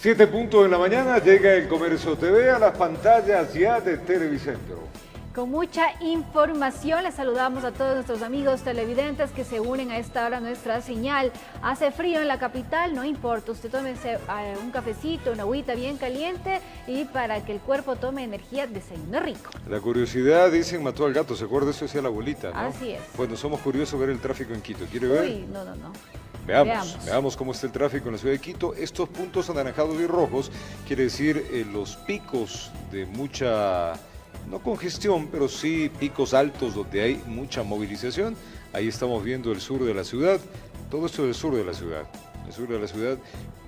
7 de la mañana llega el Comercio TV a las pantallas ya de Televicentro. Con mucha información, les saludamos a todos nuestros amigos televidentes que se unen a esta hora a nuestra señal. Hace frío en la capital, no importa, usted tómese un cafecito, una agüita bien caliente y para que el cuerpo tome energía, desayune rico. La curiosidad, dicen, mató al gato, ¿se acuerda? Eso decía la abuelita, ¿no? Así es. Bueno, somos curiosos ver el tráfico en Quito, ¿quiere ver? Uy, no. Veamos cómo está el tráfico en la ciudad de Quito. Estos puntos anaranjados y rojos quiere decir los picos de mucha, no congestión, pero sí picos altos donde hay mucha movilización. Ahí estamos viendo el sur de la ciudad, todo esto del sur de la ciudad. El sur de la ciudad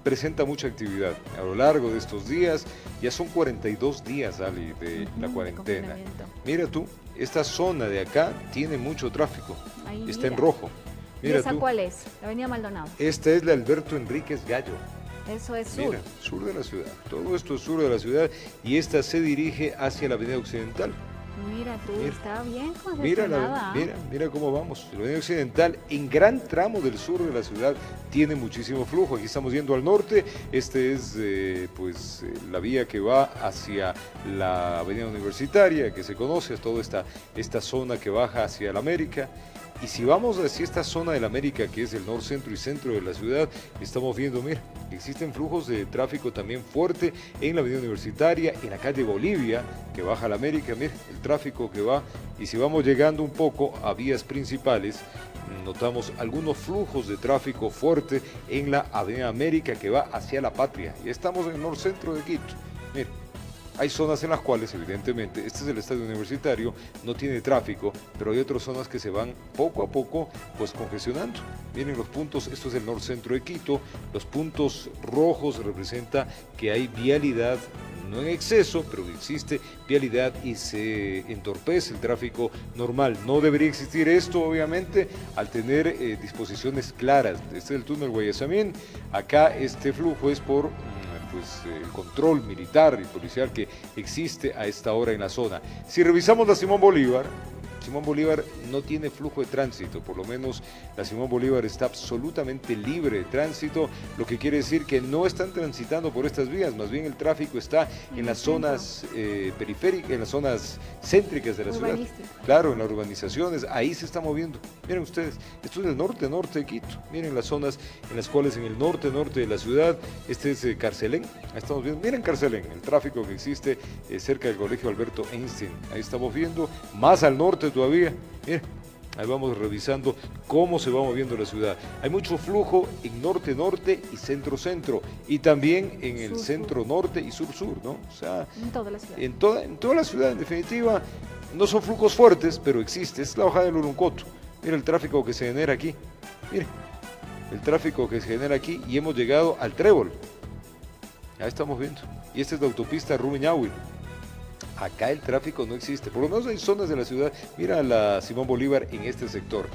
presenta mucha actividad a lo largo de estos días. Ya son 42 días, Ali, de la cuarentena. Mira tú, esta zona de acá tiene mucho tráfico, ahí está en rojo. Mira ¿Y esa tú, cuál es? La avenida Maldonado. esta es la Alberto Enríquez Gallo. Eso es sur. Mira, sur de la ciudad. Todo esto es sur de la ciudad y esta se dirige hacia la avenida Occidental. Mira tú, Mira. está bien congestionada. Mira cómo vamos. La avenida Occidental, en gran tramo del sur de la ciudad, tiene muchísimo flujo. Aquí estamos yendo al norte. Este es la vía que va hacia la avenida Universitaria, que se conoce, toda esta zona que baja hacia la América. Y si vamos hacia esta zona de la América, que es el norte, centro y centro de la ciudad, estamos viendo, mira, existen flujos de tráfico también fuerte en la avenida Universitaria, en la calle Bolivia, que baja a la América, mira, el tráfico que va. Y si vamos llegando un poco a vías principales, notamos algunos flujos de tráfico fuerte en la avenida América, que va hacia la Patria. Y estamos en el norte centro de Quito, mira. Hay zonas en las cuales, evidentemente, este es el estadio universitario, no tiene tráfico, pero hay otras zonas que se van poco a poco, pues congestionando. Miren los puntos, esto es el norte centro de Quito, los puntos rojos representa que hay vialidad, no en exceso, pero existe vialidad y se entorpece el tráfico normal. No debería existir esto, obviamente, al tener disposiciones claras. Este es el túnel Guayasamín, acá este flujo es por el control militar y policial que existe a esta hora en la zona. Si revisamos la Simón Bolívar no tiene flujo de tránsito, por lo menos la Simón Bolívar está absolutamente libre de tránsito, lo que quiere decir que no están transitando por estas vías, más bien el tráfico está en las zonas periféricas, en las zonas céntricas de la ciudad. Claro, en las urbanizaciones, ahí se está moviendo. Miren ustedes, esto es el norte de Quito, miren las zonas en las cuales en el norte de la ciudad, este es Carcelén, ahí estamos viendo, miren Carcelén, el tráfico que existe cerca del colegio Alberto Einstein, ahí estamos viendo, más al norte todavía, miren, ahí vamos revisando cómo se va moviendo la ciudad. Hay mucho flujo en norte y centro, y también en el centro-norte y sur-sur, ¿no? O sea, en toda la ciudad. En toda la ciudad, en definitiva, no son flujos fuertes, pero existe. Es la bajada del Uruncoto. Mira el tráfico que se genera aquí. Mire, el tráfico que se genera aquí y hemos llegado al Trébol. Ahí estamos viendo. Y esta es la autopista Rumiñahui. Acá el tráfico no existe, por lo menos hay zonas de la ciudad, mira la Simón Bolívar en este sector.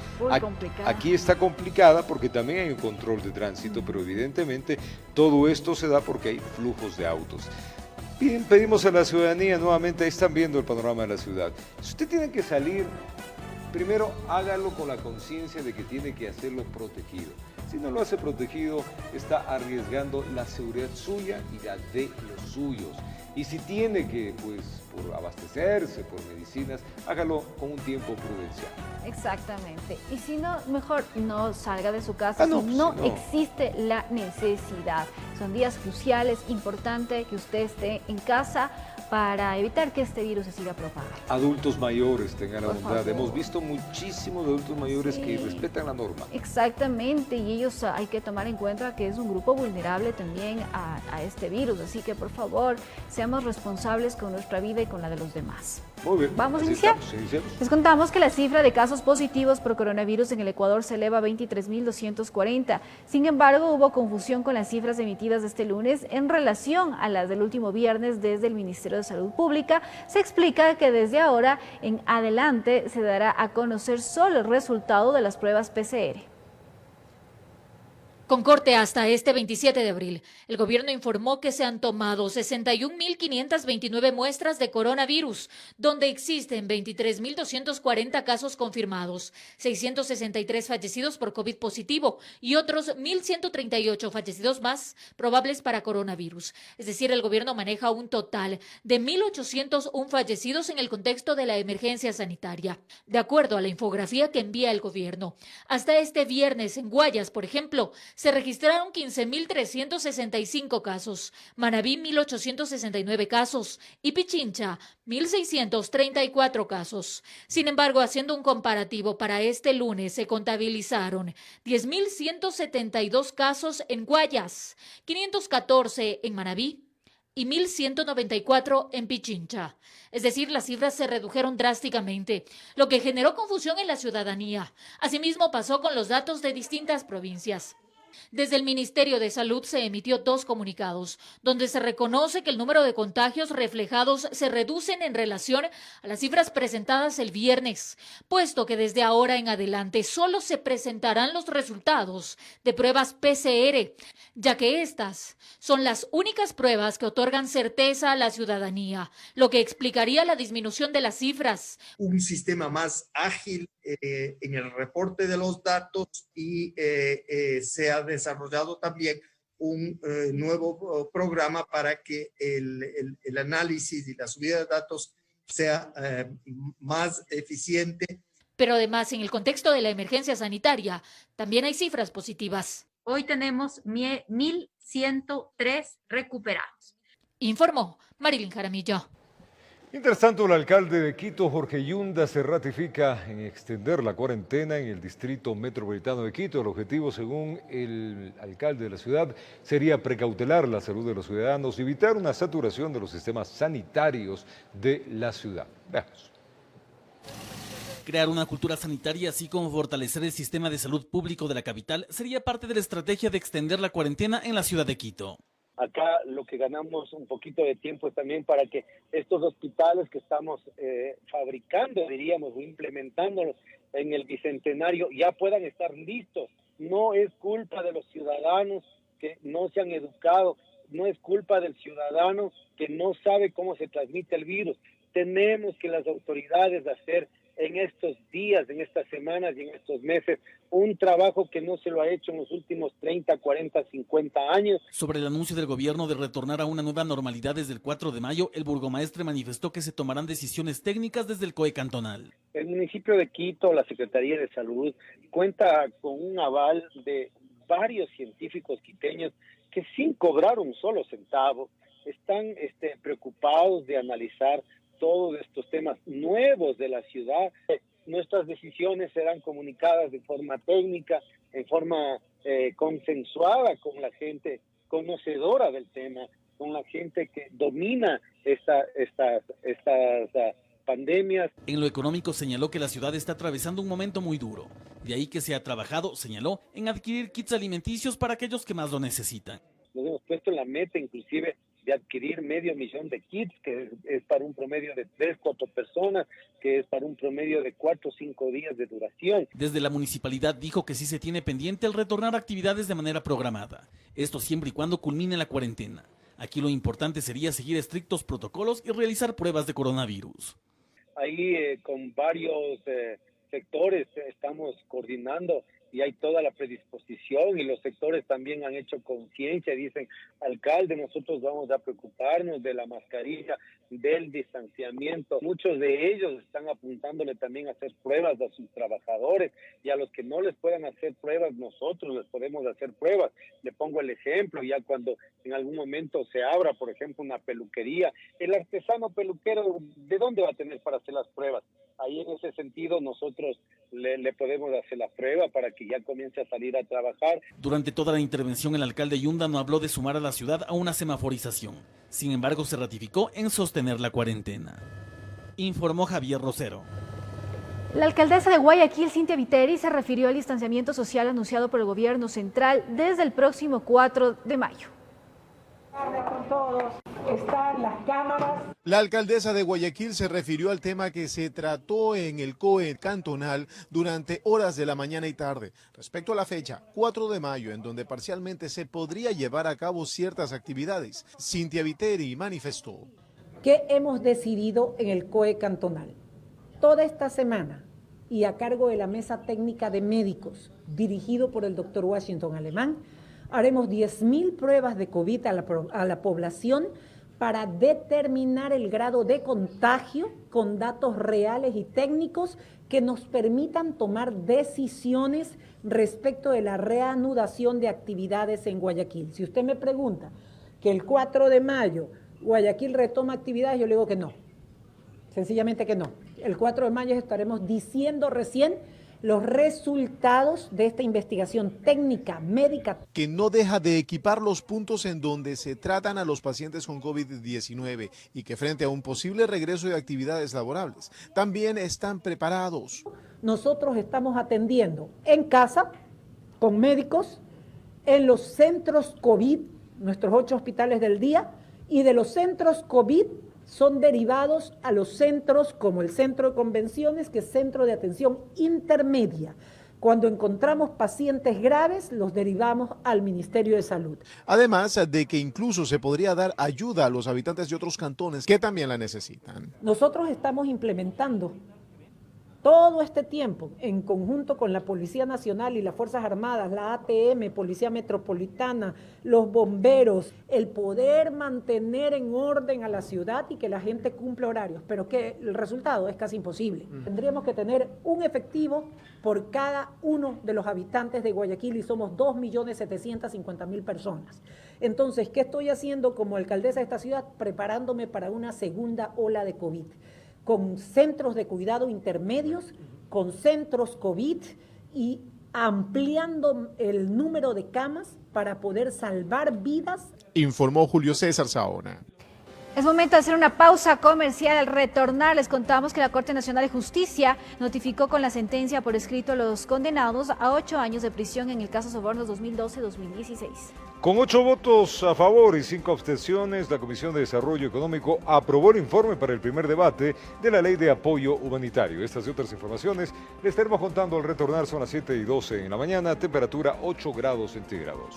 Aquí está complicada porque también hay un control de tránsito, pero evidentemente todo esto se da porque hay flujos de autos. Bien, pedimos a la ciudadanía nuevamente, ahí están viendo el panorama de la ciudad. Si usted tiene que salir, primero hágalo con la conciencia de que tiene que hacerlo protegido. Si no lo hace protegido, está arriesgando la seguridad suya y la de los suyos. Y si tiene que, por abastecerse, por medicinas, hágalo con un tiempo prudencial. Exactamente. Y si no, mejor no salga de su casa si no existe la necesidad. Son días cruciales, importante que usted esté en casa para evitar que este virus se siga propagando. Adultos mayores, tengan la bondad. Hemos visto muchísimos adultos mayores que respetan la norma. Exactamente, y ellos hay que tomar en cuenta que es un grupo vulnerable también a este virus, así que por favor, seamos responsables con nuestra vida y con la de los demás. Muy bien. ¿Vamos a iniciar? Les contamos que la cifra de casos positivos por coronavirus en el Ecuador se eleva a 23.240. Sin embargo, hubo confusión con las cifras emitidas este lunes en relación a las del último viernes desde el Ministerio de Salud Pública. Se explica que desde ahora en adelante se dará a conocer solo el resultado de las pruebas PCR. Con corte hasta este 27 de abril, el gobierno informó que se han tomado 61.529 muestras de coronavirus, donde existen 23.240 casos confirmados, 663 fallecidos por COVID positivo y otros 1.138 fallecidos más probables para coronavirus. Es decir, el gobierno maneja un total de 1.801 fallecidos en el contexto de la emergencia sanitaria. De acuerdo a la infografía que envía el gobierno, hasta este viernes en Guayas, por ejemplo, se registraron 15.365 casos, Manabí 1.869 casos y Pichincha 1.634 casos. Sin embargo, haciendo un comparativo para este lunes, se contabilizaron 10.172 casos en Guayas, 514 en Manabí y 1.194 en Pichincha. Es decir, las cifras se redujeron drásticamente, lo que generó confusión en la ciudadanía. Asimismo pasó con los datos de distintas provincias. Desde el Ministerio de Salud se emitió 2 comunicados, donde se reconoce que el número de contagios reflejados se reducen en relación a las cifras presentadas el viernes, puesto que desde ahora en adelante solo se presentarán los resultados de pruebas PCR, ya que estas son las únicas pruebas que otorgan certeza a la ciudadanía, lo que explicaría la disminución de las cifras. Un sistema más ágil en el reporte de los datos y se ha desarrollado también un nuevo programa para que el análisis y la subida de datos sea más eficiente. Pero además, en el contexto de la emergencia sanitaria, también hay cifras positivas. Hoy tenemos 1.103 recuperados. Informó Marilyn Jaramillo. Mientras tanto, el alcalde de Quito, Jorge Yunda, se ratifica en extender la cuarentena en el distrito metropolitano de Quito. El objetivo, según el alcalde de la ciudad, sería precautelar la salud de los ciudadanos y evitar una saturación de los sistemas sanitarios de la ciudad. Veamos. Crear una cultura sanitaria, así como fortalecer el sistema de salud público de la capital, sería parte de la estrategia de extender la cuarentena en la ciudad de Quito. Acá lo que ganamos un poquito de tiempo es también para que estos hospitales que estamos fabricando, diríamos, o implementándolos en el Bicentenario, ya puedan estar listos. No es culpa de los ciudadanos que no se han educado, no es culpa del ciudadano que no sabe cómo se transmite el virus. Tenemos que las autoridades hacer en estos días, en estas semanas y en estos meses, un trabajo que no se lo ha hecho en los últimos 30, 40, 50 años. Sobre el anuncio del gobierno de retornar a una nueva normalidad desde el 4 de mayo, el burgomaestre manifestó que se tomarán decisiones técnicas desde el COE cantonal. El municipio de Quito, la Secretaría de Salud, cuenta con un aval de varios científicos quiteños que sin cobrar un solo centavo están preocupados de analizar todos estos temas nuevos de la ciudad. Nuestras decisiones serán comunicadas de forma técnica, en forma consensuada con la gente conocedora del tema, con la gente que domina estas pandemias. En lo económico señaló que la ciudad está atravesando un momento muy duro. De ahí que se ha trabajado, señaló, en adquirir kits alimenticios para aquellos que más lo necesitan. Nos hemos puesto la meta inclusive de adquirir 500,000 de kits, que es para un promedio de 3-4 personas, que es para un promedio de 4 o 5 días de duración. Desde la municipalidad dijo que sí se tiene pendiente el retornar a actividades de manera programada. Esto siempre y cuando culmine la cuarentena. Aquí lo importante sería seguir estrictos protocolos y realizar pruebas de coronavirus. Ahí con varios sectores estamos coordinando y hay toda la predisposición y los sectores también han hecho conciencia, dicen, alcalde, nosotros vamos a preocuparnos de la mascarilla, del distanciamiento. Muchos de ellos están apuntándole también a hacer pruebas a sus trabajadores y a los que no les puedan hacer pruebas, nosotros les podemos hacer pruebas. Le pongo el ejemplo, ya cuando en algún momento se abra, por ejemplo, una peluquería, el artesano peluquero, ¿de dónde va a tener para hacer las pruebas? Ahí en ese sentido nosotros le podemos hacer la prueba para que ya comience a salir a trabajar. Durante toda la intervención el alcalde Yunda no habló de sumar a la ciudad a una semaforización. Sin embargo, se ratificó en sostener la cuarentena. Informó Javier Rosero. La alcaldesa de Guayaquil, Cintia Viteri, se refirió al distanciamiento social anunciado por el gobierno central desde el próximo 4 de mayo. Con todos. están las cámaras. La alcaldesa de Guayaquil se refirió al tema que se trató en el COE cantonal durante horas de la mañana y tarde, respecto a la fecha 4 de mayo, en donde parcialmente se podría llevar a cabo ciertas actividades. Cintia Viteri manifestó. ¿Qué hemos decidido en el COE cantonal? Toda esta semana, y a cargo de la mesa técnica de médicos, dirigido por el doctor Washington Alemán, haremos 10.000 pruebas de COVID a la población para determinar el grado de contagio con datos reales y técnicos que nos permitan tomar decisiones respecto de la reanudación de actividades en Guayaquil. Si usted me pregunta que el 4 de mayo Guayaquil retoma actividades, yo le digo que no, sencillamente que no. El 4 de mayo estaremos diciendo recién los resultados de esta investigación técnica, médica. Que no deja de equipar los puntos en donde se tratan a los pacientes con COVID-19 y que frente a un posible regreso de actividades laborables, también están preparados. Nosotros estamos atendiendo en casa, con médicos, en los centros COVID, nuestros 8 hospitales del día, y de los centros COVID son derivados a los centros como el centro de convenciones, que es centro de atención intermedia. Cuando encontramos pacientes graves, los derivamos al Ministerio de Salud. Además de que incluso se podría dar ayuda a los habitantes de otros cantones que también la necesitan. Nosotros estamos implementando todo este tiempo, en conjunto con la Policía Nacional y las Fuerzas Armadas, la ATM, Policía Metropolitana, los bomberos, el poder mantener en orden a la ciudad y que la gente cumpla horarios, pero que el resultado es casi imposible. Tendríamos que tener un efectivo por cada uno de los habitantes de Guayaquil y somos 2.750.000 personas. Entonces, ¿qué estoy haciendo como alcaldesa de esta ciudad? Preparándome para una segunda ola de COVID, con centros de cuidado intermedios, con centros COVID y ampliando el número de camas para poder salvar vidas. Informó Julio César Saona. Es momento de hacer una pausa comercial. Al retornar les contamos que la Corte Nacional de Justicia notificó con la sentencia por escrito a los condenados a 8 años de prisión en el caso Sobornos 2012-2016. Con 8 votos a favor y 5 abstenciones, la Comisión de Desarrollo Económico aprobó el informe para el primer debate de la Ley de Apoyo Humanitario. Estas y otras informaciones les estaremos contando al retornar. Son las 7:12 en la mañana, temperatura 8 grados centígrados.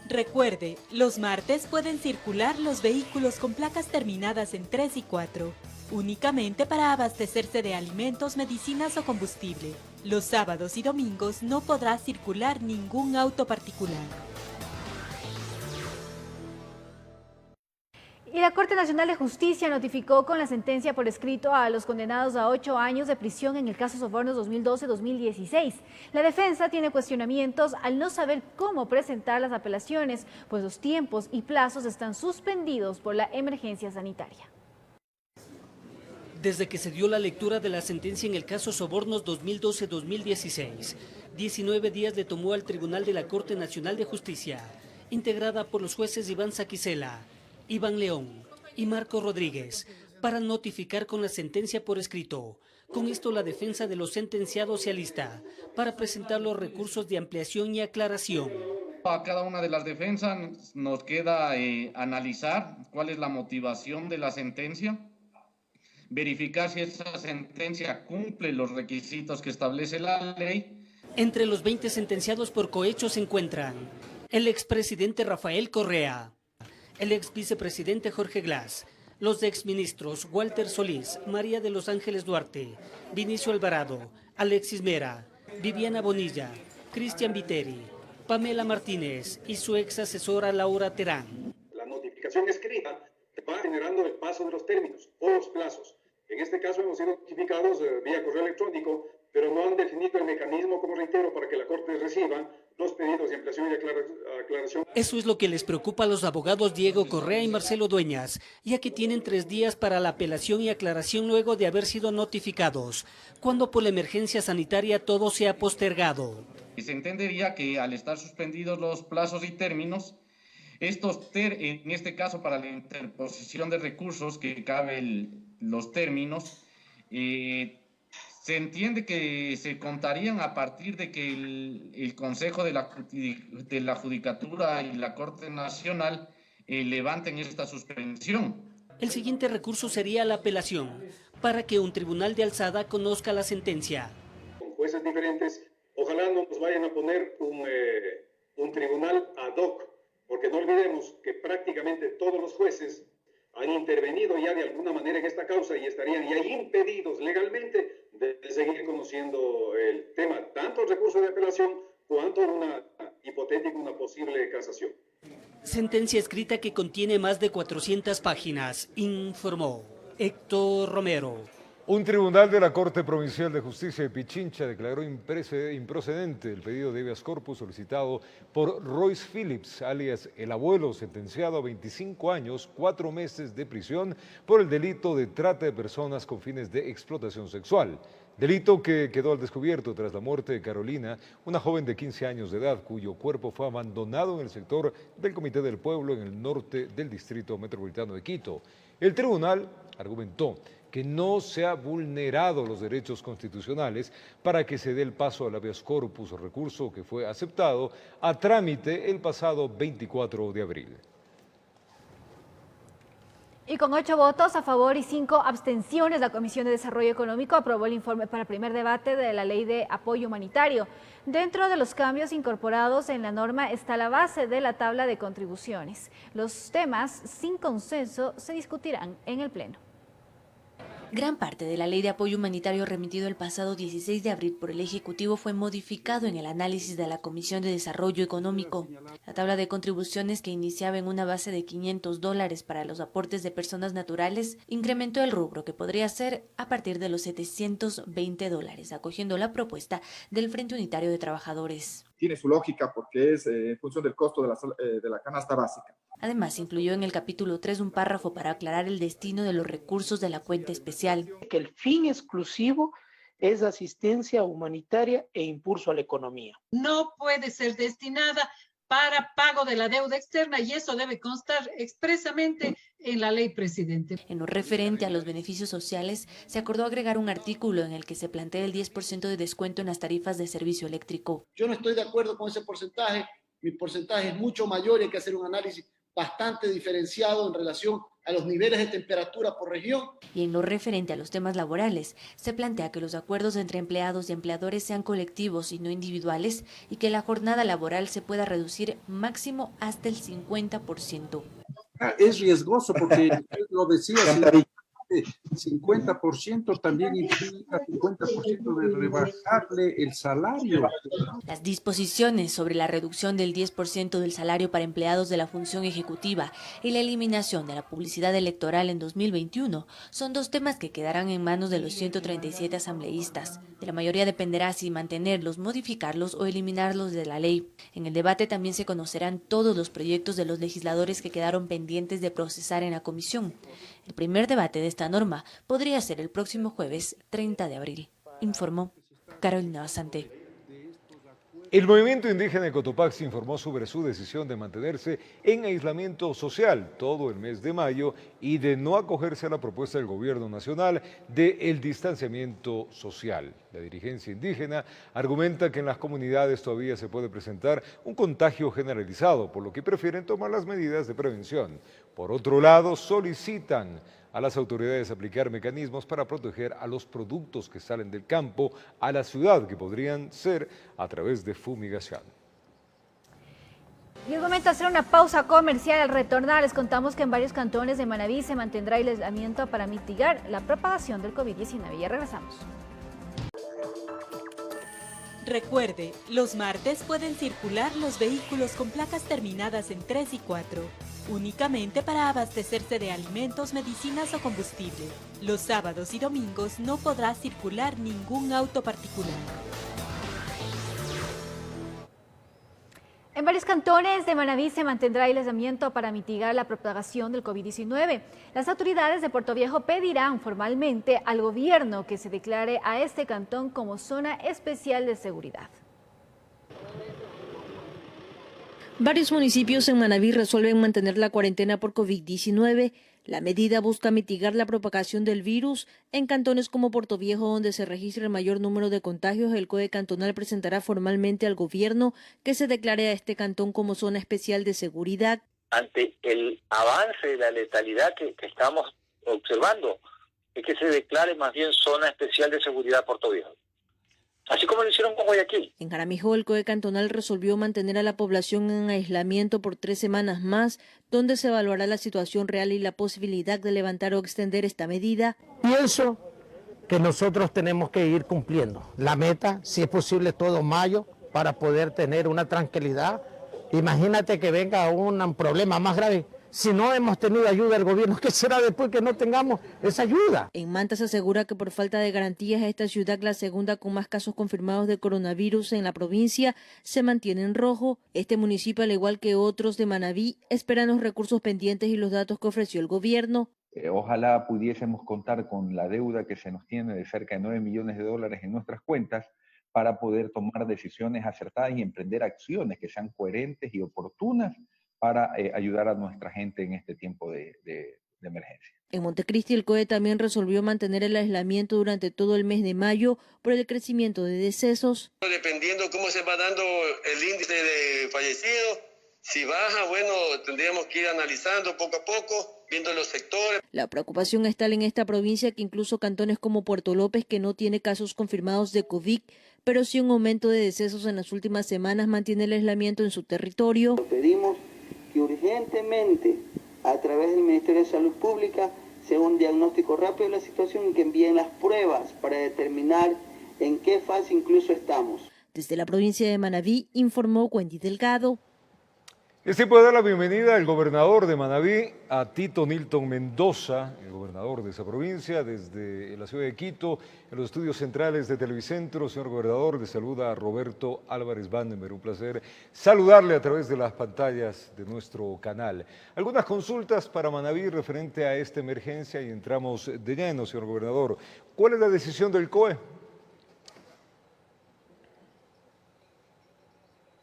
Recuerde, los martes pueden circular los vehículos con placas terminadas en 3 y 4, únicamente para abastecerse de alimentos, medicinas o combustible. Los sábados y domingos no podrá circular ningún auto particular. Y la Corte Nacional de Justicia notificó con la sentencia por escrito a los condenados a 8 años de prisión en el caso Sobornos 2012-2016. La defensa tiene cuestionamientos al no saber cómo presentar las apelaciones, pues los tiempos y plazos están suspendidos por la emergencia sanitaria. Desde que se dio la lectura de la sentencia en el caso Sobornos 2012-2016, 19 días le tomó al Tribunal de la Corte Nacional de Justicia, integrada por los jueces Iván Saquicela, Iván León y Marco Rodríguez, para notificar con la sentencia por escrito. Con esto la defensa de los sentenciados se alista para presentar los recursos de ampliación y aclaración. A cada una de las defensas nos queda analizar cuál es la motivación de la sentencia, verificar si esa sentencia cumple los requisitos que establece la ley. Entre los 20 sentenciados por cohecho se encuentran el expresidente Rafael Correa, el ex vicepresidente Jorge Glass, los exministros Walter Solís, María de los Ángeles Duarte, Vinicio Alvarado, Alexis Mera, Viviana Bonilla, Cristian Viteri, Pamela Martínez y su ex asesora Laura Terán. La notificación escrita va generando el paso de los términos o los plazos. En este caso hemos sido notificados vía correo electrónico, pero no han definido el mecanismo, como reitero, para que la Corte reciba los pedidos de ampliación y aclaración. Eso es lo que les preocupa a los abogados Diego Correa y Marcelo Dueñas, ya que tienen 3 días para la apelación y aclaración luego de haber sido notificados, cuando por la emergencia sanitaria todo se ha postergado. Se entendería que al estar suspendidos los plazos y términos, en este caso para la se Se entiende que se contarían a partir de que el Consejo de la Judicatura y la Corte Nacional levanten esta suspensión. El siguiente recurso sería la apelación, para que un tribunal de alzada conozca la sentencia. Con jueces diferentes, ojalá no nos vayan a poner un tribunal ad hoc, porque no olvidemos que prácticamente todos los jueces han intervenido ya de alguna manera en esta causa y estarían ya impedidos legalmente de seguir conociendo el tema, tanto el recurso de apelación cuanto una hipotética, una posible casación. Sentencia escrita que contiene más de 400 páginas, informó Héctor Romero. Un tribunal de la Corte Provincial de Justicia de Pichincha declaró improcedente el pedido de habeas corpus solicitado por Royce Phillips, alias El Abuelo, sentenciado a 25 años, 4 meses de prisión por el delito de trata de personas con fines de explotación sexual. Delito que quedó al descubierto tras la muerte de Carolina, una joven de 15 años de edad cuyo cuerpo fue abandonado en el sector del Comité del Pueblo en el norte del Distrito Metropolitano de Quito. El tribunal argumentó que no se ha vulnerado los derechos constitucionales para que se dé el paso al habeas corpus, recurso que fue aceptado a trámite el pasado 24 de abril. Y con 8 votos a favor y 5 abstenciones, la Comisión de Desarrollo Económico aprobó el informe para el primer debate de la Ley de Apoyo Humanitario. Dentro de los cambios incorporados en la norma está la base de la tabla de contribuciones. Los temas sin consenso se discutirán en el Pleno. Gran parte de la Ley de Apoyo Humanitario remitido el pasado 16 de abril por el Ejecutivo fue modificado en el análisis de la Comisión de Desarrollo Económico. La tabla de contribuciones, que iniciaba en una base de $500 para los aportes de personas naturales, incrementó el rubro, que podría ser a partir de los $720, acogiendo la propuesta del Frente Unitario de Trabajadores. Tiene su lógica porque es en función del costo de la canasta básica. Además, incluyó en el capítulo 3 un párrafo para aclarar el destino de los recursos de la cuenta especial. Que el fin exclusivo es asistencia humanitaria e impulso a la economía. No puede ser destinada para pago de la deuda externa y eso debe constar expresamente en la ley presidente. En lo referente a los beneficios sociales, se acordó agregar un artículo en el que se plantea el 10% de descuento en las tarifas de servicio eléctrico. Yo no estoy de acuerdo con ese porcentaje, mi porcentaje es mucho mayor y hay que hacer un análisis bastante diferenciado en relación a los niveles de temperatura por región. Y en lo referente a los temas laborales, se plantea que los acuerdos entre empleados y empleadores sean colectivos y no individuales y que la jornada laboral se pueda reducir máximo hasta el 50%. Es riesgoso porque, lo decía, 50% también implica 50% de rebajarle el salario. Las disposiciones sobre la reducción del 10% del salario para empleados de la función ejecutiva y la eliminación de la publicidad electoral en 2021 son dos temas que quedarán en manos de los 137 asambleístas. De la mayoría dependerá si mantenerlos, modificarlos o eliminarlos de la ley. En el debate también se conocerán todos los proyectos de los legisladores que quedaron pendientes de procesar en la comisión. El primer debate de esta norma podría ser el próximo jueves 30 de abril, informó Carolina Basante. El movimiento indígena de Cotopaxi informó sobre su decisión de mantenerse en aislamiento social todo el mes de mayo y de no acogerse a la propuesta del gobierno nacional del distanciamiento social. La dirigencia indígena argumenta que en las comunidades todavía se puede presentar un contagio generalizado, por lo que prefieren tomar las medidas de prevención. Por otro lado, solicitan a las autoridades aplicar mecanismos para proteger a los productos que salen del campo a la ciudad, que podrían ser a través de fumigación. Y es momento de hacer una pausa comercial. Al retornar les contamos que en varios cantones de Manabí se mantendrá el aislamiento para mitigar la propagación del COVID-19. Ya regresamos. Recuerde, los martes pueden circular los vehículos con placas terminadas en 3 y 4, únicamente para abastecerse de alimentos, medicinas o combustible. Los sábados y domingos no podrá circular ningún auto particular. En varios cantones de Manabí se mantendrá el aislamiento para mitigar la propagación del COVID-19. Las autoridades de Puerto Viejo pedirán formalmente al gobierno que se declare a este cantón como zona especial de seguridad. Varios municipios en Manabí resuelven mantener la cuarentena por COVID-19 La medida busca mitigar la propagación del virus. En cantones como Portoviejo, donde se registra el mayor número de contagios, el COE cantonal presentará formalmente al gobierno que se declare a este cantón como zona especial de seguridad. Ante el avance de la letalidad que estamos observando, es que se declare más bien zona especial de seguridad Portoviejo. Así como lo hicieron con Guayaquil. En Jaramillo, el COE cantonal resolvió mantener a la población en aislamiento por 3 semanas más, donde se evaluará la situación real y la posibilidad de levantar o extender esta medida. Pienso que nosotros tenemos que ir cumpliendo la meta, si es posible todo mayo, para poder tener una tranquilidad. Imagínate que venga un problema más grave. Si no hemos tenido ayuda del gobierno, ¿qué será después que no tengamos esa ayuda? En Manta se asegura que por falta de garantías esta ciudad, la segunda con más casos confirmados de coronavirus en la provincia, se mantiene en rojo. Este municipio, al igual que otros de Manabí, esperan los recursos pendientes y los datos que ofreció el gobierno. Ojalá pudiésemos contar con la deuda que se nos tiene de cerca de 9 millones de dólares en nuestras cuentas para poder tomar decisiones acertadas y emprender acciones que sean coherentes y oportunas para ayudar a nuestra gente en este tiempo de emergencia. En Montecristi, el COE también resolvió mantener el aislamiento durante todo el mes de mayo por el crecimiento de decesos. Dependiendo cómo se va dando el índice de fallecidos, si baja, bueno, tendríamos que ir analizando poco a poco, viendo los sectores. La preocupación es tal en esta provincia que incluso cantones como Puerto López, que no tiene casos confirmados de COVID, pero sí un aumento de decesos en las últimas semanas, mantiene el aislamiento en su territorio. Pedimos que urgentemente, a través del Ministerio de Salud Pública, se haga un diagnóstico rápido de la situación y que envíen las pruebas para determinar en qué fase incluso estamos. Desde la provincia de Manabí, informó Wendy Delgado. Es tiempo de dar la bienvenida al gobernador de Manabí, a Tito Nilton Mendoza, el gobernador de esa provincia, desde la ciudad de Quito, en los estudios centrales de Televicentro. Señor gobernador, le saluda a Roberto Álvarez Vandenberg. Un placer saludarle a través de las pantallas de nuestro canal. Algunas consultas para Manabí referente a esta emergencia y entramos de lleno, señor gobernador. ¿Cuál es la decisión del COE?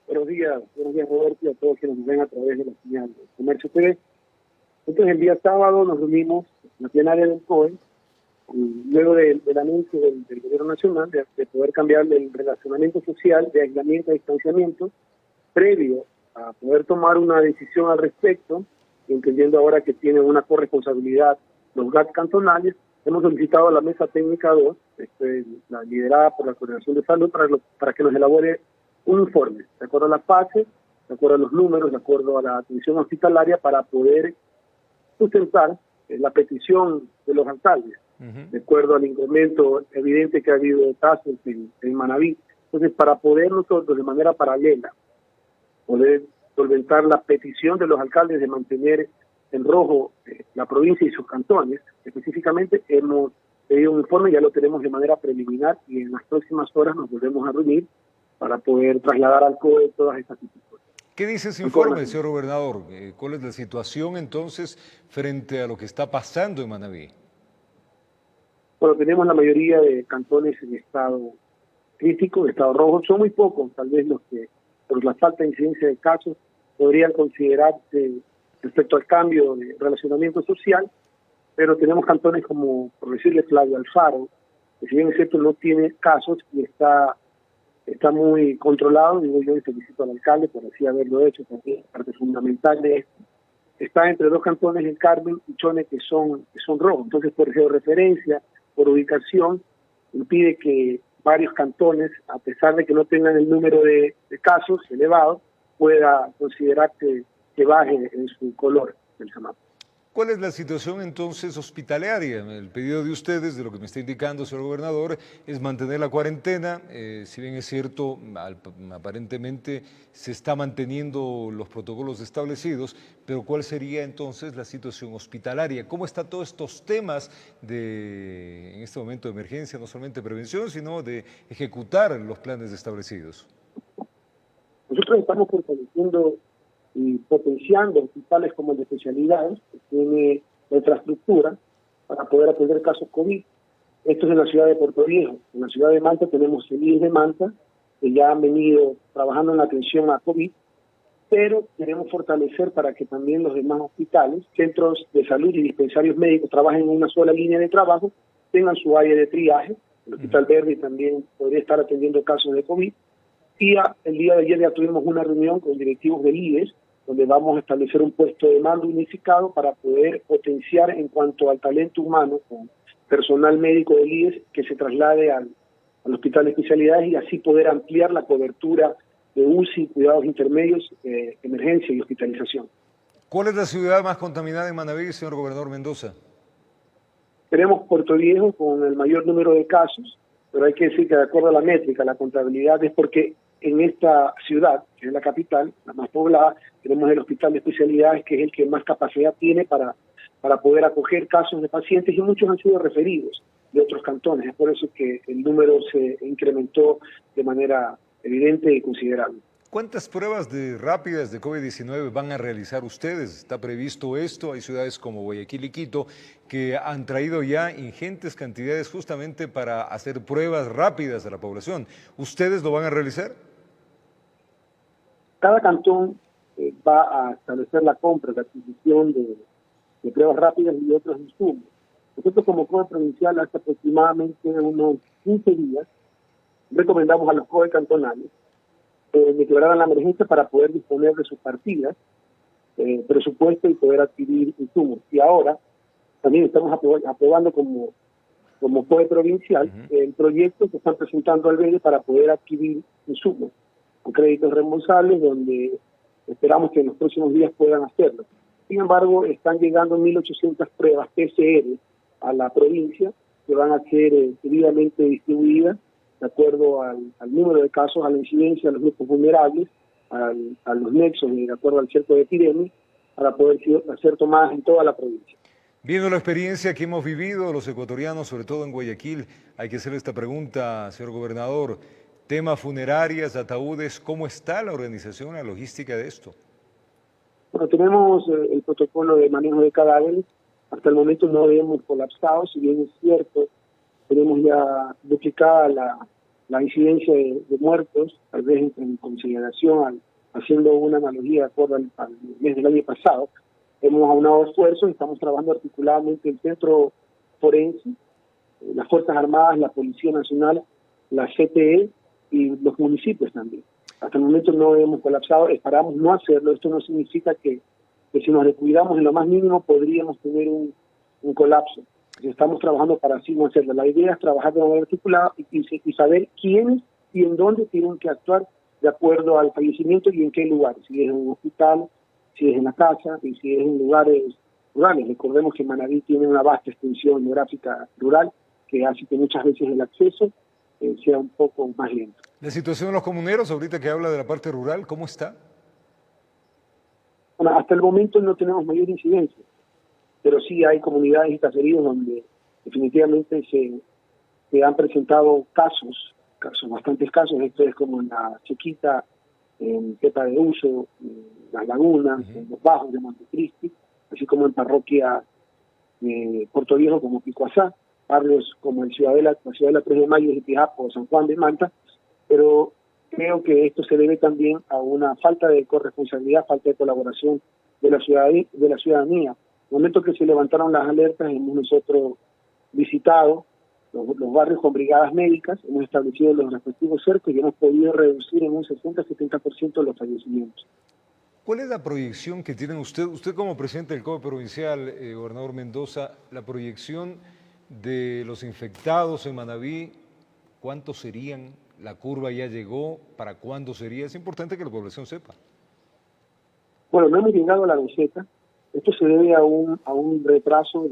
Buenos días Roberto, y a todos quienes nos ven a través de la señal de Comercio TV. Entonces el día sábado nos reunimos en la plenaria del COE, luego del anuncio del Gobierno Nacional de poder cambiar el relacionamiento social de aislamiento a distanciamiento, previo a poder tomar una decisión al respecto, entendiendo ahora que tienen una corresponsabilidad los GAT cantonales. Hemos solicitado a la Mesa Técnica 2, la liderada por la Coordinación de Salud, para que nos elabore un informe, de acuerdo a la fase, de acuerdo a los números, de acuerdo a la atención hospitalaria, para poder sustentar la petición de los alcaldes, de acuerdo al incremento evidente que ha habido de casos en Manabí. Entonces, para poder nosotros, de manera paralela, poder solventar la petición de los alcaldes de mantener en rojo la provincia y sus cantones, específicamente hemos pedido un informe, ya lo tenemos de manera preliminar y en las próximas horas nos volvemos a reunir para poder trasladar al COE todas estas situaciones. ¿Qué dice ese informe, señor gobernador? ¿Cuál es la situación entonces frente a lo que está pasando en Manabí? Bueno, tenemos la mayoría de cantones en estado crítico, en estado rojo. Son muy pocos, tal vez los que, por la falta de incidencia de casos, podrían considerarse respecto al cambio de relacionamiento social, pero tenemos cantones como, por decirle, Flavio Alfaro, que si bien es cierto no tiene casos y está muy controlado, digo yo, y felicito al alcalde por así haberlo hecho, también parte fundamental de esto. Está entre dos cantones, el Carmen y Chone, que son rojos. Entonces, por georreferencia, por ubicación, impide que varios cantones, a pesar de que no tengan el número de casos elevado, pueda considerarse que baje en su color del semáforo. ¿Cuál es la situación entonces hospitalaria? El pedido de ustedes, de lo que me está indicando, señor gobernador, es mantener la cuarentena. Si bien es cierto, aparentemente se está manteniendo los protocolos establecidos, pero ¿cuál sería entonces la situación hospitalaria? ¿Cómo están todos estos temas en este momento de emergencia, no solamente prevención, sino de ejecutar los planes establecidos? Nosotros estamos fortaleciendo y potenciando hospitales como el de especialidades, que tiene la infraestructura para poder atender casos COVID. Esto es en la ciudad de Puerto Viejo. En la ciudad de Manta tenemos el IES de Manta, que ya han venido trabajando en la atención a COVID. pero queremos fortalecer para que también los demás hospitales, centros de salud y dispensarios médicos trabajen en una sola línea de trabajo, tengan su área de triaje. El Hospital Verde también podría estar atendiendo casos de COVID. Y el día de ayer ya tuvimos una reunión con directivos del IES, donde vamos a establecer un puesto de mando unificado para poder potenciar en cuanto al talento humano con personal médico del IES que se traslade al Hospital de Especialidades y así poder ampliar la cobertura de UCI, cuidados intermedios, emergencia y hospitalización. ¿Cuál es la ciudad más contaminada en Manabí, señor gobernador Mendoza? Tenemos Puerto Viejo con el mayor número de casos, pero hay que decir que de acuerdo a la métrica, la contabilidad es porque en esta ciudad, que es la capital, la más poblada, tenemos el Hospital de Especialidades, que es el que más capacidad tiene para poder acoger casos de pacientes, y muchos han sido referidos de otros cantones. Es por eso que el número se incrementó de manera evidente y considerable. ¿Cuántas pruebas rápidas de COVID-19 van a realizar ustedes? ¿Está previsto esto? Hay ciudades como Guayaquil y Quito que han traído ya ingentes cantidades justamente para hacer pruebas rápidas a la población. ¿Ustedes lo van a realizar? Cada cantón va a establecer la compra, la adquisición de pruebas rápidas y otros insumos. Nosotros como COE provincial hace aproximadamente unos 15 días recomendamos a los COE cantonales declararan la emergencia para poder disponer de sus partidas, presupuesto y poder adquirir insumos. Y ahora también estamos aprobando como COE provincial el proyecto que están presentando al BEDE para poder adquirir insumos con créditos reembolsables, donde esperamos que en los próximos días puedan hacerlo. Sin embargo, están llegando 1.800 pruebas PCR a la provincia que van a ser debidamente distribuidas de acuerdo al número de casos, a la incidencia, a los grupos vulnerables, a los nexos y de acuerdo al cerco de epidemia, para poder ser tomadas en toda la provincia. Viendo la experiencia que hemos vivido los ecuatorianos, sobre todo en Guayaquil, hay que hacerle esta pregunta, señor gobernador. Tema funerarias, ataúdes, ¿cómo está la organización, la logística de esto? Bueno, tenemos el protocolo de manejo de cadáveres. Hasta el momento no hemos colapsado, si bien es cierto, tenemos ya duplicada la incidencia de muertos, tal vez en consideración, haciendo una analogía de acuerdo al mes del año pasado. Hemos aunado esfuerzos y estamos trabajando articuladamente el Centro Forense, las Fuerzas Armadas, la Policía Nacional, la CTE y los municipios también. Hasta el momento no hemos colapsado, esperamos no hacerlo. Esto no significa que si nos descuidamos en lo más mínimo podríamos tener un colapso. Estamos trabajando para así no hacerlo. La idea es trabajar de manera articulada y saber quiénes y en dónde tienen que actuar de acuerdo al fallecimiento y en qué lugares. Si es en un hospital, si es en la casa y si es en lugares rurales. Recordemos que Manabí tiene una vasta extensión geográfica rural que hace que muchas veces el acceso sea un poco más lento. La situación de los comuneros, ahorita que habla de la parte rural, ¿cómo está? Bueno, hasta el momento no tenemos mayor incidencia, pero sí hay comunidades y caseríos donde definitivamente se han presentado casos, bastantes casos. Esto es como en La Chiquita, en Pepa de Uso, en Las Lagunas, en Los Bajos de Montecristi, así como en parroquia de Puerto Viejo como Picoazá, barrios como la Ciudadela 3 de Mayo, Jitijapo, San Juan de Manta, pero creo que esto se debe también a una falta de corresponsabilidad, falta de colaboración de la ciudadanía. En el momento que se levantaron las alertas, hemos nosotros visitado los barrios con brigadas médicas, hemos establecido los respectivos cercos y hemos podido reducir en un 60-70% los fallecimientos. ¿Cuál es la proyección que tienen usted como presidente del COE provincial, gobernador Mendoza, la proyección de los infectados en Manabí? ¿Cuántos serían? ¿La curva ya llegó? ¿Para cuándo sería? Es importante que la población sepa. Bueno, no hemos llegado a la receta. Esto se debe a un retraso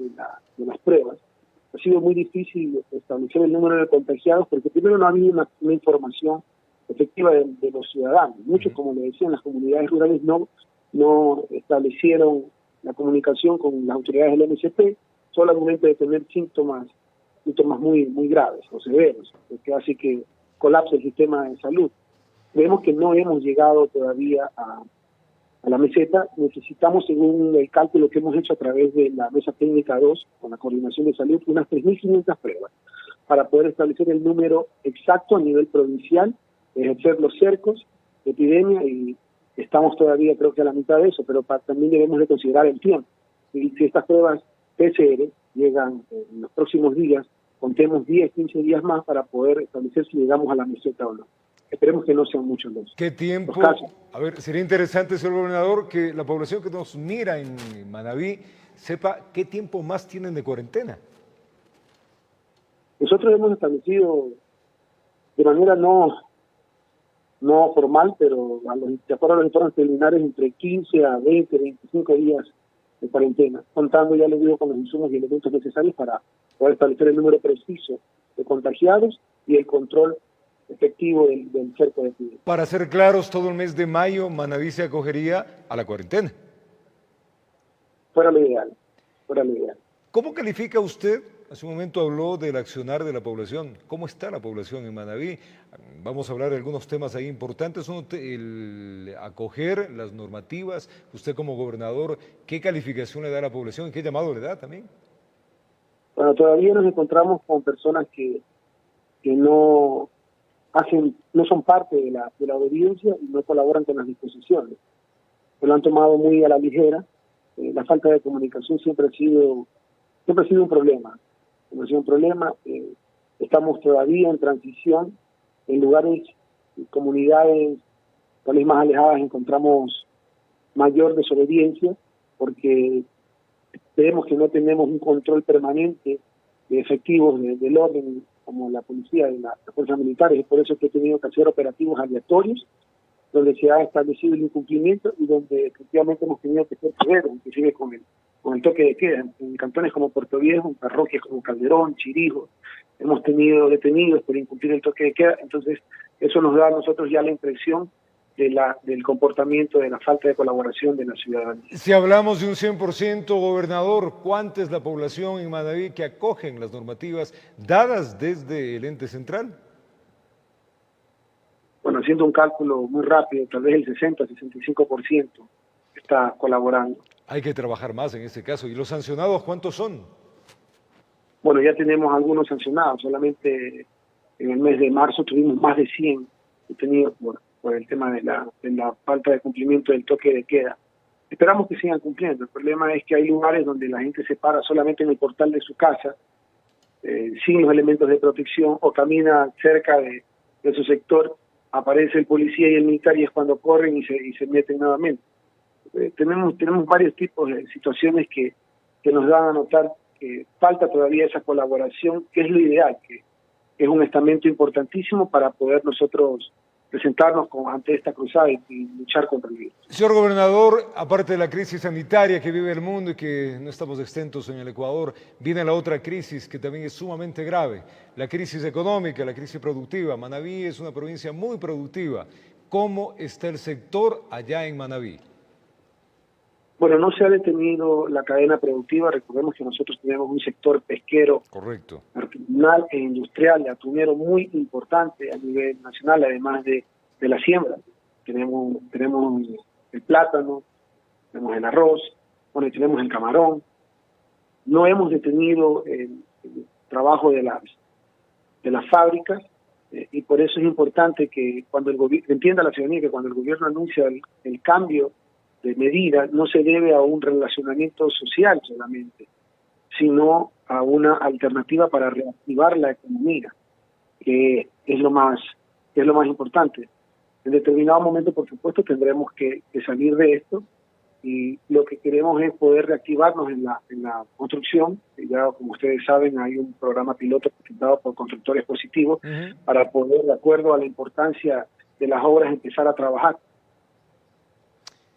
de las pruebas. Ha sido muy difícil establecer el número de contagiados porque primero no ha habido una información efectiva de los ciudadanos. Muchos, como le decían, las comunidades rurales no establecieron la comunicación con las autoridades del MSP, solo al momento de tener síntomas muy, muy graves o severos, lo que hace que colapse el sistema de salud. Vemos que no hemos llegado todavía a la meseta. Necesitamos, según el cálculo que hemos hecho a través de la Mesa Técnica 2, con la Coordinación de Salud, unas 3.500 pruebas para poder establecer el número exacto a nivel provincial, ejercer los cercos de epidemia y Estamos todavía creo que a la mitad de eso, pero también debemos de considerar el tiempo. Y si estas pruebas PCR llegan en los próximos días, contemos 10, 15 días más para poder establecer si llegamos a la meseta o no. Esperemos que no sean muchos los tiempo? casos. A ver, sería interesante, señor gobernador, que la población que nos mira en Manabí sepa qué tiempo más tienen de cuarentena. Nosotros hemos establecido de manera no formal, pero de acuerdo a los informes preliminares, entre 15 a 20, 25 días de cuarentena, contando, ya les digo, con los insumos y elementos necesarios para poder establecer el número preciso de contagiados y el control efectivo del cerco de actividad. Para ser claros, todo el mes de mayo Manabí se acogería a la cuarentena. Fuera lo ideal, fuera lo ideal. ¿Cómo califica usted? Hace un momento habló del accionar de la población. ¿Cómo está la población en Manabí? Vamos a hablar de algunos temas ahí importantes. El acoger las normativas. Usted como gobernador, ¿qué calificación le da a la población y qué llamado le da también? Bueno, todavía nos encontramos con personas que no son parte de la obediencia y no colaboran con las disposiciones. Se lo han tomado muy a la ligera. La falta de comunicación siempre ha sido un problema. Estamos todavía en transición. En lugares y comunidades tal vez más alejadas encontramos mayor desobediencia porque vemos que no tenemos un control permanente de efectivos del orden como la policía y las fuerzas militares. Es por eso que he tenido que hacer operativos aleatorios donde se ha establecido el incumplimiento y donde efectivamente hemos tenido que ser severos, inclusive con el toque de queda. En cantones como Puerto Viejo, en parroquias como Calderón, Chirijo, hemos tenido detenidos por incumplir el toque de queda. Entonces, eso nos da a nosotros ya la impresión del comportamiento, de la falta de colaboración de la ciudadanía. Si hablamos de un 100%, gobernador, ¿cuánta es la población en Manabí que acogen las normativas dadas desde el ente central? Bueno, haciendo un cálculo muy rápido, tal vez el 60-65% está colaborando. Hay que trabajar más en este caso. ¿Y los sancionados cuántos son? Bueno, ya tenemos algunos sancionados. Solamente en el mes de marzo tuvimos más de 100 detenidos por el tema de la falta de cumplimiento del toque de queda. Esperamos que sigan cumpliendo. El problema es que hay lugares donde la gente se para solamente en el portal de su casa, sin los elementos de protección, o camina cerca de su sector, aparece el policía y el militar y es cuando corren y se meten nuevamente. Tenemos varios tipos de situaciones que nos dan a notar que falta todavía esa colaboración, que es lo ideal, que es un estamento importantísimo para poder nosotros presentarnos ante esta cruzada y luchar contra el virus. Señor gobernador, aparte de la crisis sanitaria que vive el mundo y que no estamos exentos en el Ecuador, viene la otra crisis que también es sumamente grave, la crisis económica, la crisis productiva. Manabí es una provincia muy productiva. ¿Cómo está el sector allá en Manabí? Bueno, no se ha detenido la cadena productiva. Recordemos que nosotros tenemos un sector pesquero, correcto, artesanal e industrial, atunero muy importante a nivel nacional, además de la siembra. Tenemos el plátano, tenemos el arroz, bueno, y tenemos el camarón. No hemos detenido el trabajo de las fábricas y por eso es importante que cuando el gobierno, entienda la ciudadanía que cuando el gobierno anuncia el cambio de medida, no se debe a un relacionamiento social solamente, sino a una alternativa para reactivar la economía, que es lo más importante. En determinado momento, por supuesto, tendremos que salir de esto y lo que queremos es poder reactivarnos en la construcción. Ya, como ustedes saben, hay un programa piloto presentado por Constructores Positivos para poder, de acuerdo a la importancia de las obras, empezar a trabajar.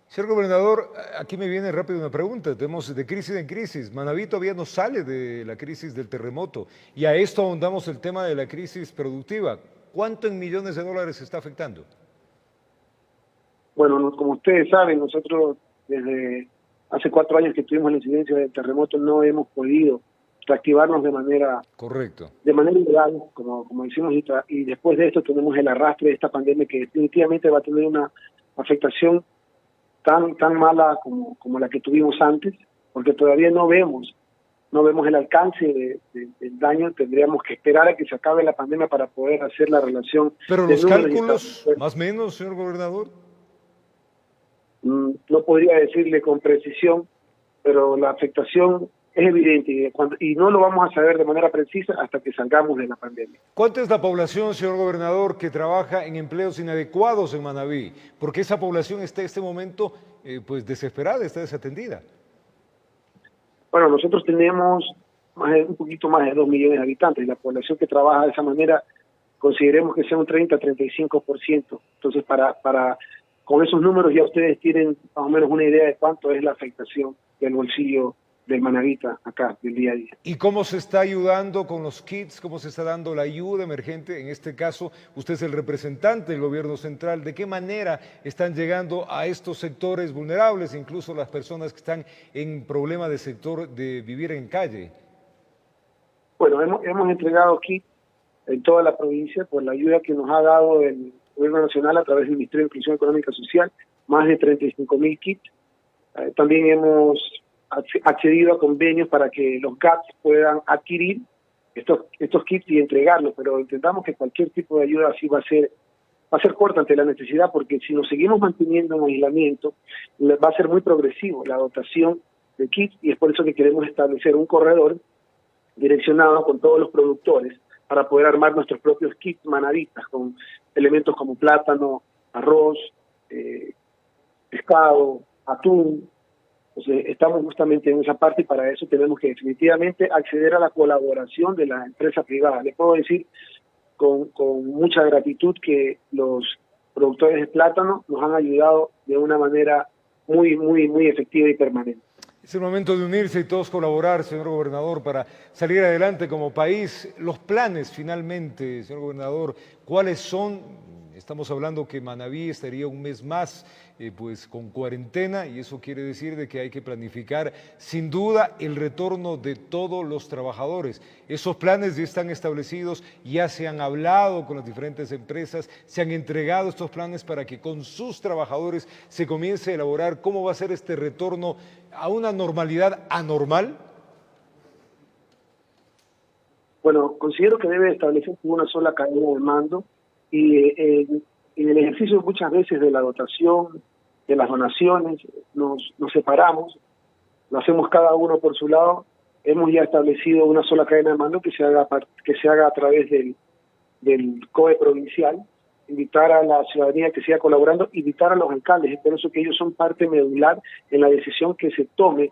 Señor gobernador, aquí me viene rápido una pregunta. Tenemos de crisis en crisis. Manabí todavía no sale de la crisis del terremoto y a esto ahondamos el tema de la crisis productiva. ¿Cuánto en millones de dólares está afectando? Bueno, como ustedes saben, nosotros desde hace 4 años que tuvimos la incidencia del terremoto no hemos podido reactivarnos de manera ideal, como decimos, y después de esto tenemos el arrastre de esta pandemia que definitivamente va a tener una afectación tan mala como la que tuvimos antes, porque todavía no vemos el alcance del daño. Tendríamos que esperar a que se acabe la pandemia para poder hacer la relación. Pero los cálculos, más o menos, señor gobernador. No podría decirle con precisión, pero la afectación es evidente y no lo vamos a saber de manera precisa hasta que salgamos de la pandemia. ¿Cuánta es la población, señor gobernador, que trabaja en empleos inadecuados en Manabí? Porque esa población está en este momento pues desesperada, está desatendida. Bueno, nosotros tenemos un poquito más de 2 millones de habitantes y la población que trabaja de esa manera consideremos que sea un 30-35%. Entonces, con esos números ya ustedes tienen más o menos una idea de cuánto es la afectación del bolsillo del manabita acá, del día a día. ¿Y cómo se está ayudando con los kits? ¿Cómo se está dando la ayuda emergente? En este caso, usted es el representante del gobierno central. ¿De qué manera están llegando a estos sectores vulnerables, incluso las personas que están en problema de sector de vivir en calle? Bueno, hemos entregado kits en toda la provincia por la ayuda que nos ha dado el gobierno nacional a través del Ministerio de Inclusión Económica y Social, más de 35.000 kits. También hemos accedido a convenios para que los GATS puedan adquirir estos kits y entregarlos, pero entendamos que cualquier tipo de ayuda así va a ser corta ante la necesidad, porque si nos seguimos manteniendo en aislamiento, va a ser muy progresivo la dotación de kits, y es por eso que queremos establecer un corredor direccionado con todos los productores para poder armar nuestros propios kits manavistas con elementos como plátano, arroz, pescado, atún. Entonces, estamos justamente en esa parte y para eso tenemos que definitivamente acceder a la colaboración de la empresa privada. Le puedo decir con mucha gratitud que los productores de plátano nos han ayudado de una manera muy, muy, muy efectiva y permanente. Es el momento de unirse y todos colaborar, señor gobernador, para salir adelante como país. Los planes, finalmente, señor gobernador, ¿cuáles son? Estamos hablando que Manabí estaría un mes más pues con cuarentena, y eso quiere decir de que hay que planificar sin duda el retorno de todos los trabajadores. Esos planes ya están establecidos, ya se han hablado con las diferentes empresas, se han entregado estos planes para que con sus trabajadores se comience a elaborar cómo va a ser este retorno a una normalidad anormal. Bueno, considero que debe establecerse una sola cadena de mando y en el ejercicio muchas veces de la dotación, de las donaciones, nos separamos, lo hacemos cada uno por su lado. Hemos ya establecido una sola cadena de mando que se haga a través del COE provincial, invitar a la ciudadanía que siga colaborando, invitar a los alcaldes. Es por eso que ellos son parte medular en la decisión que se tome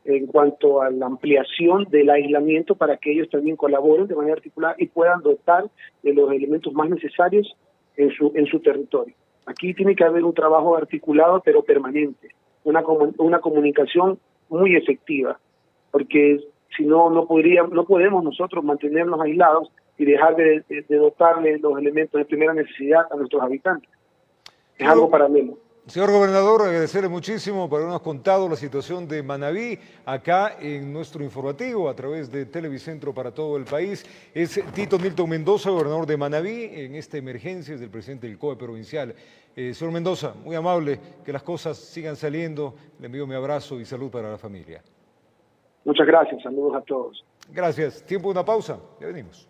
en cuanto a la ampliación del aislamiento, para que ellos también colaboren de manera articulada y puedan dotar de los elementos más necesarios en su territorio. Aquí tiene que haber un trabajo articulado pero permanente, una comunicación muy efectiva, porque si no podemos nosotros mantenernos aislados y dejar de dotarle los elementos de primera necesidad a nuestros habitantes. Es algo paralelo. Señor gobernador, agradecerle muchísimo por habernos contado la situación de Manabí acá en nuestro informativo a través de Televicentro para todo el país. Es Tito Nilton Mendoza, gobernador de Manabí, en esta emergencia, es del presidente del COE provincial. Señor Mendoza, muy amable, que las cosas sigan saliendo. Le envío mi abrazo y salud para la familia. Muchas gracias, saludos a todos. Gracias. Tiempo de una pausa, ya venimos.